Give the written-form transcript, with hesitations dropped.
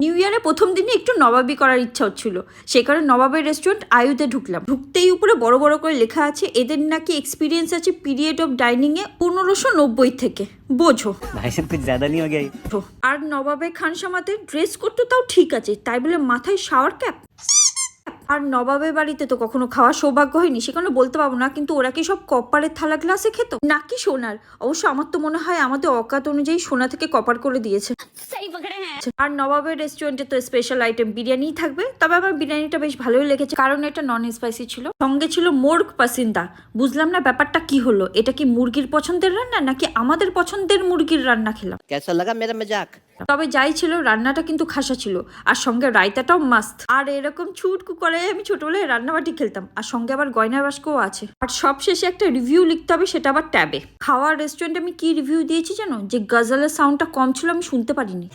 New ইয়ারে প্রথম দিনে একটু নবাবি করার ইচ্ছা হচ্ছিল, সে কারণে নবাবের রেস্টুরেন্ট আয়ুতে ঢুকলাম। ঢুকতেই উপরে বড় বড় করে লেখা আছে এদের নাকি এক্সপিরিয়েন্স আছে পিরিয়ড অফ ডাইনিং এ 1590 থেকে। বোঝো भाई साहब कुछ ज्यादा नहीं हो गया ये? আর নবাবে খানসামাতে ড্রেস করতে তাও ঠিক আছে, তাই বলে মাথায় শাওয়ার ক্যাপ। আর নবাবের বাড়িতে তো কখনো খাওয়ার সৌভাগ্য হয়নি, সেখানে বলতে পারবো না, কিন্তু ওরা কি সব কপারের থালা গ্লাসে খেত নাকি সোনার? অবশ্য আমার তো মনে হয় আমাদের অকাত অনুযায়ী সোনা থেকে কপার করে দিয়েছে। আর নবাবের রেস্টুরেন্টে তো স্পেশাল আইটেম বিরিয়ানিই থাকবে, তবে আমার বিরিয়ানিটা বেশ ভালোই লেগেছে, কারণ এটা নন স্পাইসি ছিল। সঙ্গে ছিল মোর্গ পাসিন্দা। বুঝলাম না ব্যাপারটা কি হলো, এটা কি মুরগির পছন্দের রান্না নাকি আমাদের পছন্দের মুরগির রান্না খেলাম? कैसा लगा मेरा मजाक? তবে যাই ছিল, রান্নাটা কিন্তু খাসা ছিল, আর সঙ্গে রায়তাটাও মাস্ত। আর এরকম ছুটকু করে আমি ছোটবেলায় রান্নাবাটি খেলতাম, আর সঙ্গে আবার গয়নার বাস্কও আছে। আর সব শেষে একটা রিভিউ লিখতে হবে, সেটা আবার ট্যাবে। খাওয়ার রেস্টুরেন্টে আমি কি রিভিউ দিয়েছি জানো? যে গজলের সাউন্ডটা কম ছিল, আমি শুনতে পারিনি।